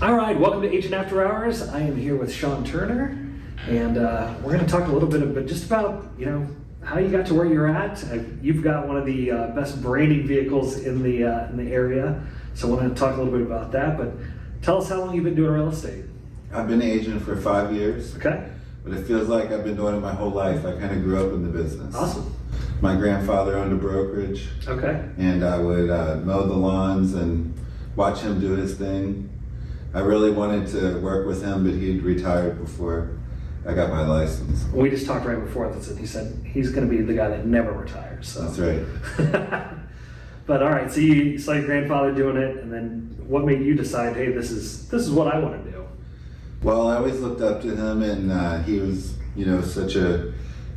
All right, welcome to Agent After Hours. I am here with Shawn Turner, and we're going to talk a little bit just about, how you got to where you're at. You've got one of the best branding vehicles in the area, so I want to talk a little bit about that. But tell us how long you've been doing real estate. I've been an agent for 5 years. Okay. But it feels like I've been doing it my whole life. I kind of grew up in the business. Awesome. My grandfather owned a brokerage. Okay. And I would mow the lawns and watch him do his thing. I really wanted to work with him, but he'd retired before I got my license. We just talked right before this, and he said he's going to be the guy that never retires. So. That's right. But all right, so you saw your grandfather doing it, and then what made you decide, hey, this is what I want to do? Well, I always looked up to him, and he was, such a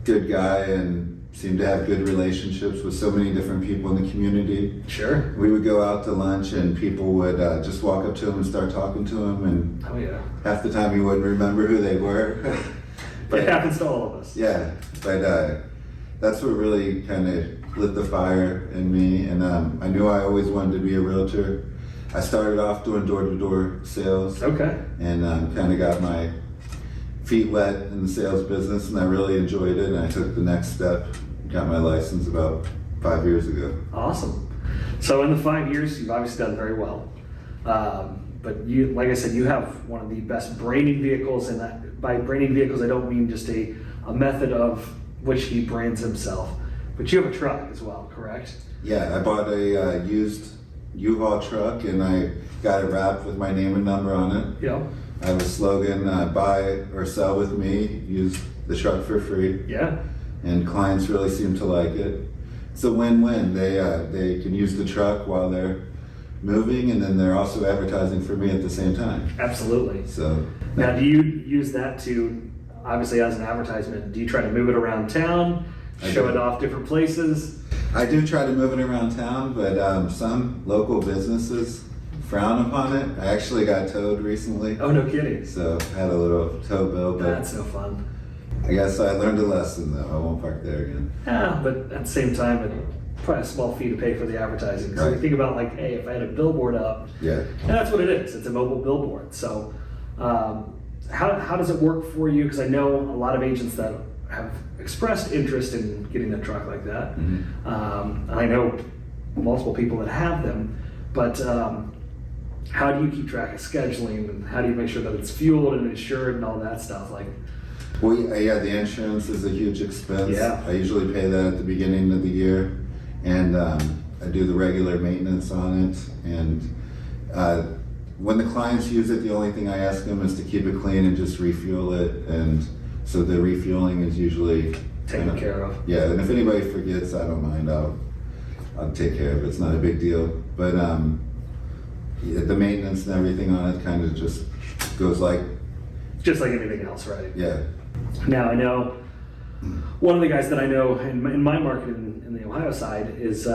good guy and seemed to have good relationships with so many different people in the community. Sure. We would go out to lunch, and people would just walk up to him and start talking to him, and Oh yeah. half the time he wouldn't remember who they were. It happens to all of us. Yeah, but that's what really kind of lit the fire in me, and I knew I always wanted to be a realtor. I started off doing door-to-door sales. Okay. And kind of got my feet wet in the sales business, and I really enjoyed it, and I took the next step, got my license about 5 years ago. Awesome. So in the 5 years, you've obviously done very well. But you, like I said, you have one of the best branding vehicles, and that, by branding vehicles, I don't mean just a method of which he brands himself, but you have a truck as well, correct? Yeah, I bought a used U-Haul truck, and I got it wrapped with my name and number on it. Yeah. I have a slogan, buy or sell with me, use the truck for free. Yeah. And clients really seem to like it. It's a win-win. They can use the truck while they're moving, and then they're also advertising for me at the same time. Absolutely. So now, do you use that to, obviously as an advertisement, do you try to move it around town, show it off different places? I do try to move it around town, but some local businesses frown upon it. I actually got towed recently. Oh, no kidding. So I had a little tow bill, but That's no fun. I guess I learned a lesson though. I won't park there again. Yeah, but at the same time, it's probably a small fee to pay for the advertising. So Right. you think about like, hey, if I had a billboard up, Yeah. and that's what it is. It's a mobile billboard. So how does it work for you? Because I know a lot of agents that have expressed interest in getting a truck like that. Mm-hmm. And I know multiple people that have them, but how do you keep track of scheduling, and how do you make sure that it's fueled and insured and all that stuff? Like, Well, yeah, the insurance is a huge expense. Yeah. I usually pay that at the beginning of the year, and I do the regular maintenance on it. And when the clients use it, the only thing I ask them is to keep it clean and just refuel it. And so the refueling is usually taken care of. Yeah, and if anybody forgets, I don't mind. I'll take care of it. It's not a big deal. But yeah, the maintenance and everything on it kind of just goes like, Just like anything else, right? yeah. Now I know one of the guys that I know in my market in the Ohio side is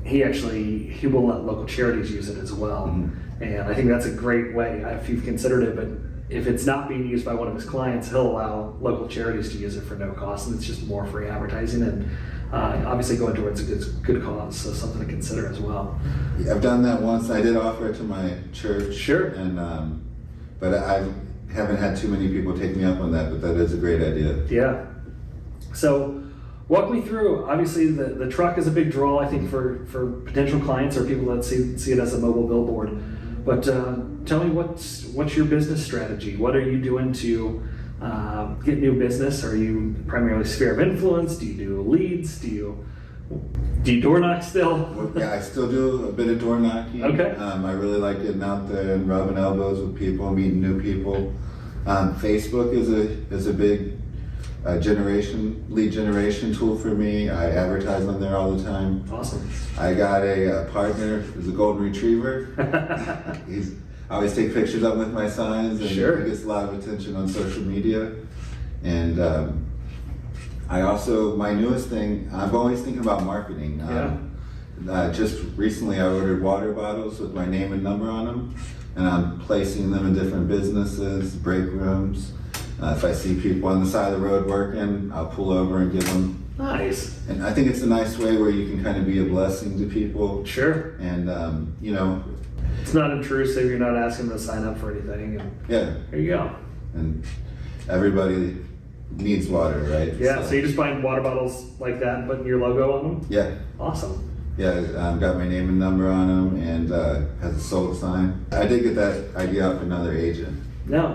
he will let local charities use it as well, and I think that's a great way if you've considered it. But if it's not being used by one of his clients, he'll allow local charities to use it for no cost, and it's just more free advertising and obviously going towards a good cause. So something to consider as well. Yeah, I've done that once. I did offer it to my church. Sure. And but I haven't had too many people take me up on that, but that is a great idea. Yeah. So walk me through, obviously the truck is a big draw, I think, for potential clients or people that see it as a mobile billboard. But tell me what's your business strategy? What are you doing to get new business? Are you primarily sphere of influence? Do you do leads? Do you door knock still? Well, yeah, I still do a bit of door knocking. Okay. I really like getting out there and rubbing elbows with people, meeting new people. Facebook is a big lead generation tool for me. I advertise on there all the time. Awesome. I got a partner who's a golden retriever. I always take pictures of him with my signs, and Sure. he gets a lot of attention on social media. And my newest thing, I'm always thinking about marketing. Just recently I ordered water bottles with my name and number on them, and I'm placing them in different businesses, break rooms. If I see people on the side of the road working, I'll pull over and give them. Nice. And I think it's a nice way where you can kind of be a blessing to people. Sure. And It's not intrusive. You're not asking them to sign up for anything. And Yeah. there you go. And everybody needs water, right? Yeah. So you just find water bottles like that and putting your logo on them. Yeah. Awesome. Yeah, got my name and number on them, and has a sold sign. I did get that idea off another agent. No,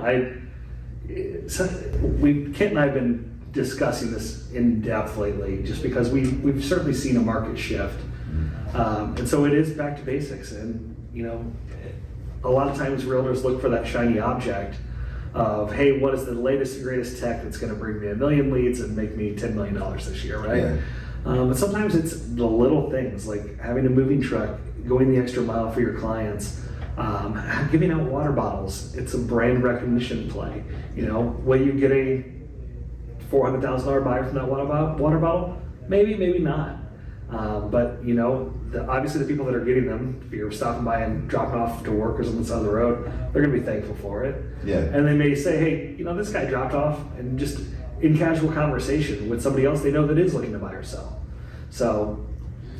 Kent and I have been discussing this in depth lately, just because we've certainly seen a market shift, and so it is back to basics. And a lot of times realtors look for that shiny object of, hey, what is the latest and greatest tech that's going to bring me 1 million leads and make me $10 million this year, right? Yeah. But sometimes it's the little things, like having a moving truck, going the extra mile for your clients, giving out water bottles. It's a brand recognition play. Will you get a $400,000 buyer from that water bottle? Maybe, maybe not. But obviously the people that are getting them, if you're stopping by and dropping off to work or something on the road, they're going to be thankful for it. Yeah. And they may say, hey, this guy dropped off, and just in casual conversation with somebody else they know that is looking to buy or sell. So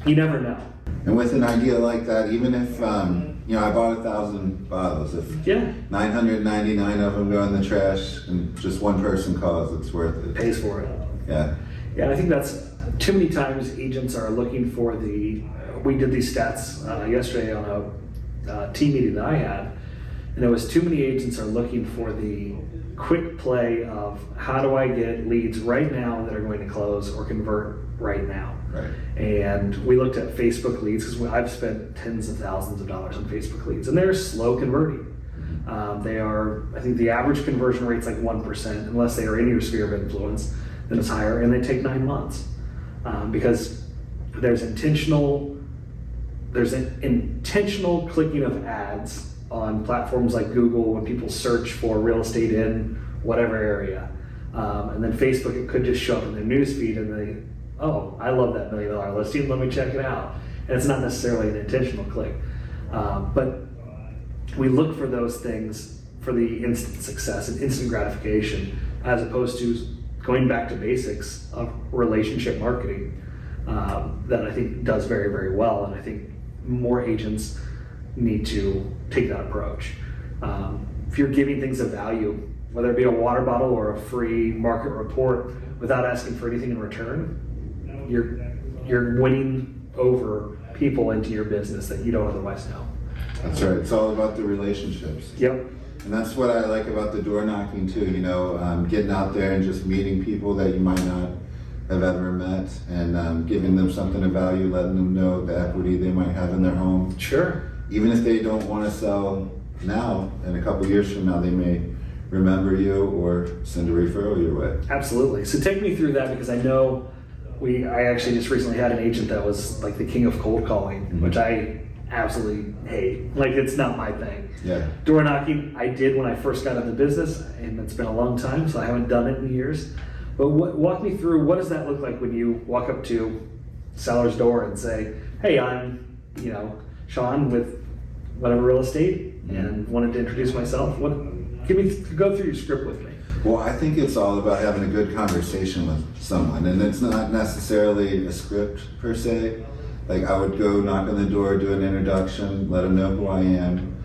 you never know. And with an idea like that, even if I bought 1,000 bottles, if 999 of them go in the trash and just one person calls, it's worth it. Pays for it. Yeah. Yeah, I think that's too many times agents are looking for we did these stats yesterday on a team meeting that I had, and it was too many agents are looking for the quick play of how do I get leads right now that are going to close or convert right now. Right. And we looked at Facebook leads, because I've spent tens of thousands of dollars on Facebook leads, and they're slow converting. They are, I think the average conversion rate's like 1%, unless they are in your sphere of influence, then it's higher, and they take 9 months. Because there's intentional clicking of ads on platforms like Google when people search for real estate in whatever area. And then Facebook, it could just show up in their newsfeed and they, oh, I love that $1 million listing, let me check it out. And it's not necessarily an intentional click. But we look for those things for the instant success and instant gratification, as opposed to going back to basics of relationship marketing that I think does very, very well. And I think more agents need to take that approach. If you're giving things of value, whether it be a water bottle or a free market report, without asking for anything in return, you're winning over people into your business that you don't otherwise know. That's right. It's all about the relationships. Yep. And that's what I like about the door knocking too. Getting out there and just meeting people that you might not have ever met, and giving them something of value, letting them know the equity they might have in their home. Sure. Even if they don't want to sell now, and a couple years from now, they may remember you or send a referral your way. Absolutely. So take me through that, because I know I actually just recently had an agent that was like the king of cold calling, which I absolutely hate. Like, it's not my thing. Yeah. Door knocking, I did when I first got into business, and it's been a long time, so I haven't done it in years. But walk me through, what does that look like when you walk up to seller's door and say, hey, I'm, Shawn with whatever real estate, and wanted to introduce myself. Go through your script with me. Well, I think it's all about having a good conversation with someone, and it's not necessarily a script per se. Like, I would go knock on the door, do an introduction, let them know who I am,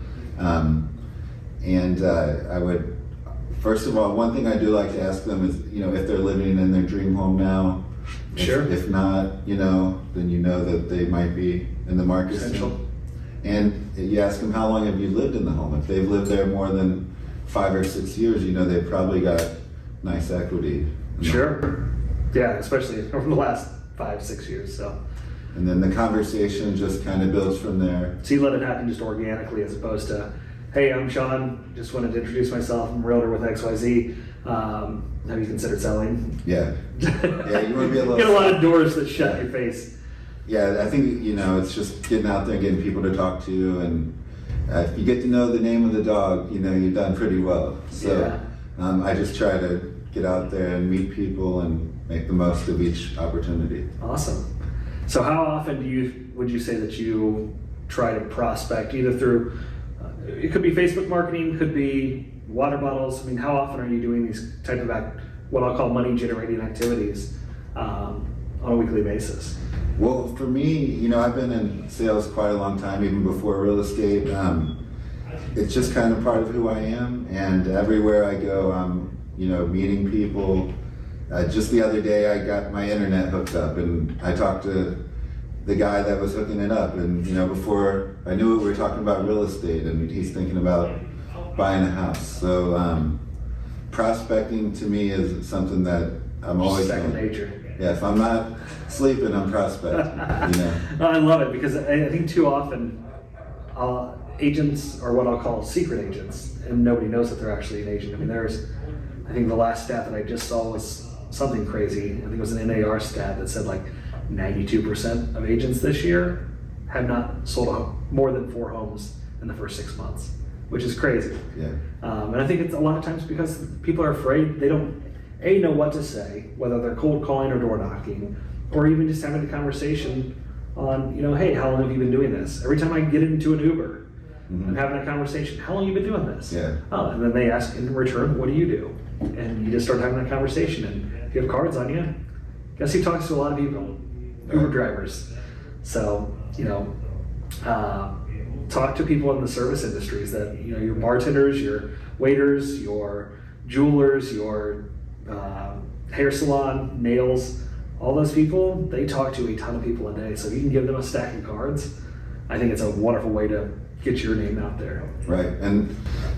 and I would, first of all, one thing I do like to ask them is, if they're living in their dream home now. Sure. If not, then you know that they might be in the market soon. And you ask them, how long have you lived in the home? If they've lived there more than 5 or 6 years, they've probably got nice equity. Sure. Yeah, especially over the last 5-6 years. So. And then the conversation just kind of builds from there. So you let it happen just organically, as opposed to, hey, I'm Shawn, just wanted to introduce myself, I'm a realtor with XYZ. Have you considered selling? Yeah. Yeah, you want to be a little... Get a lot of doors that shut in your face. Yeah, I think, it's just getting out there and getting people to talk to you, and if you get to know the name of the dog, you've done pretty well. So I just try to get out there and meet people and make the most of each opportunity. Awesome. So how often would you say that you try to prospect, either through, it could be Facebook marketing, could be water bottles? I mean, how often are you doing these type of what I'll call money generating activities on a weekly basis? Well, for me, I've been in sales quite a long time, even before real estate. It's just kind of part of who I am, and everywhere I go, I'm, meeting people. Just the other day, I got my internet hooked up, and I talked to the guy that was hooking it up, and before I knew it, we were talking about real estate, and he's thinking about buying a house. So prospecting to me is something that I'm always second doing. nature. Yeah, if I'm not sleeping, I'm prospecting. I love it because I think too often agents are what I'll call secret agents, and nobody knows that they're actually an agent. I mean, I think the last stat that I just saw was something crazy. I think it was an NAR stat that said like 92% of agents this year have not sold more than 4 homes in the first 6 months, which is crazy. Yeah. And I think it's a lot of times because people are afraid. They don't know what to say, whether they're cold calling or door knocking, or even just having a conversation on, hey, how long have you been doing this? Every time I get into an Uber, I'm having a conversation. How long have you been doing this? Yeah. Oh, and then they ask in return, what do you do? And you just start having that conversation. And if you have cards on you, guess who talks to a lot of people? Uber drivers. So, talk to people in the service industries that, your bartenders, your waiters, your jewelers, your hair salon, nails, all those people, they talk to a ton of people a day. So if you can give them a stack of cards, I think it's a wonderful way to get your name out there. Right, and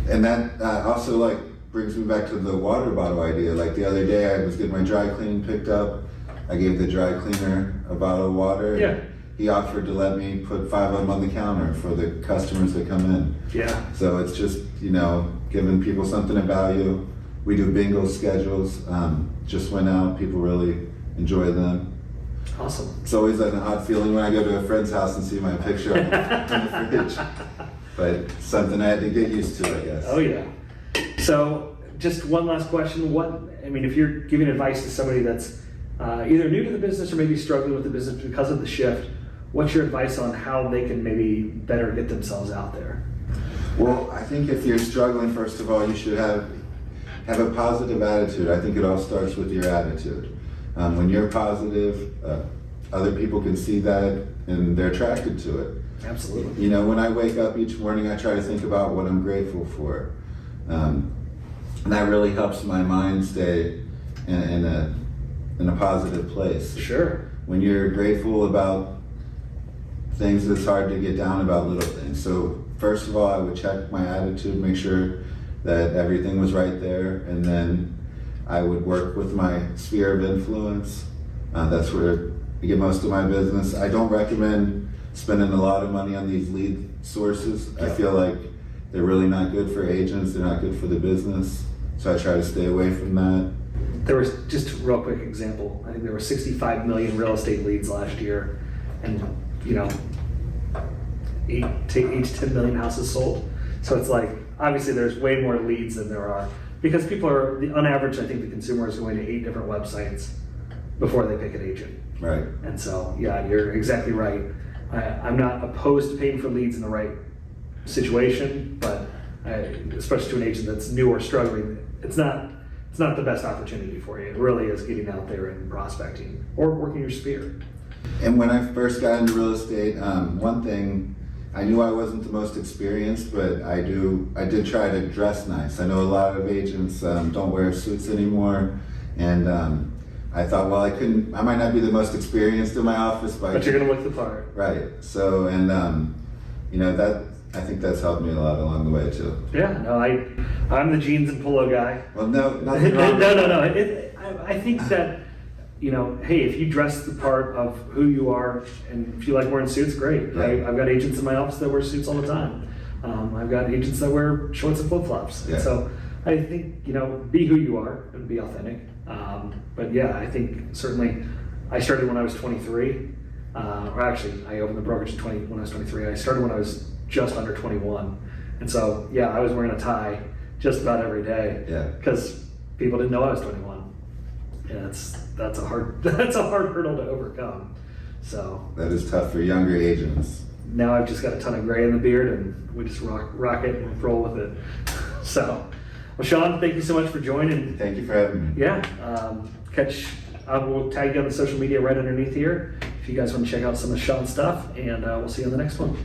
that also brings me back to the water bottle idea. Like the other day, I was getting my dry cleaning picked up. I gave the dry cleaner a bottle of water. Yeah. He offered to let me put 5 of them on the counter for the customers that come in. Yeah. So it's just, giving people something of value. We do bingo schedules. Just went out. People really enjoy them. Awesome. It's always an odd feeling when I go to a friend's house and see my picture on the fridge. But something I had to get used to, I guess. Oh yeah. So just one last question. If you're giving advice to somebody that's either new to the business or maybe struggling with the business because of the shift, what's your advice on how they can maybe better get themselves out there? Well, I think if you're struggling, first of all, you should have a positive attitude. I think it all starts with your attitude. When you're positive, other people can see that and they're attracted to it. Absolutely. When I wake up each morning, I try to think about what I'm grateful for. And that really helps my mind stay in a positive place. Sure. When you're grateful about things, it's hard to get down about little things. So first of all, I would check my attitude, make sure that everything was right there, and then I would work with my sphere of influence. That's where I get most of my business. I don't recommend spending a lot of money on these lead sources. I feel like they're really not good for agents, they're not good for the business. So I try to stay away from that. There was, just a real quick example, I think there were 65 million real estate leads last year, and 8 to 10 million houses sold. So it's like, obviously there's way more leads than there are, because people are, on average, I think the consumer is going to 8 different websites before they pick an agent. Right. And so, yeah, you're exactly right. I'm not opposed to paying for leads in the right situation, but especially to an agent that's new or struggling, it's not the best opportunity for you. It really is getting out there and prospecting or working your sphere. And when I first got into real estate, one thing, I knew I wasn't the most experienced, but I did try to dress nice. I know a lot of agents don't wear suits anymore, and I thought, well, I might not be the most experienced in my office, but you're gonna look the part. Right. So, and that, I think that's helped me a lot along the way too. Yeah. No, I'm the jeans and polo guy. Well, no, nothing wrong. No. I think that, hey, if you dress the part of who you are, and if you like wearing suits, great. Yeah. I've got agents in my office that wear suits all the time. I've got agents that wear shorts and flip-flops. Yeah. So I think, be who you are and be authentic. But yeah, I think certainly I started when I was 23. Or actually, I opened the brokerage when I was 23. I started when I was just under 21. And so, yeah, I was wearing a tie just about every day. Yeah. Because people didn't know I was 21. Yeah, that's a hard hurdle to overcome. So That is tough for younger agents. now I've just got a ton of gray in the beard, and we just rock it and roll with it. So, well, Shawn, thank you so much for joining. Thank you for having me. Yeah, we'll tag you on the social media right underneath here. If if you guys want to check out some of Shawn's stuff, and we'll see you on the next one.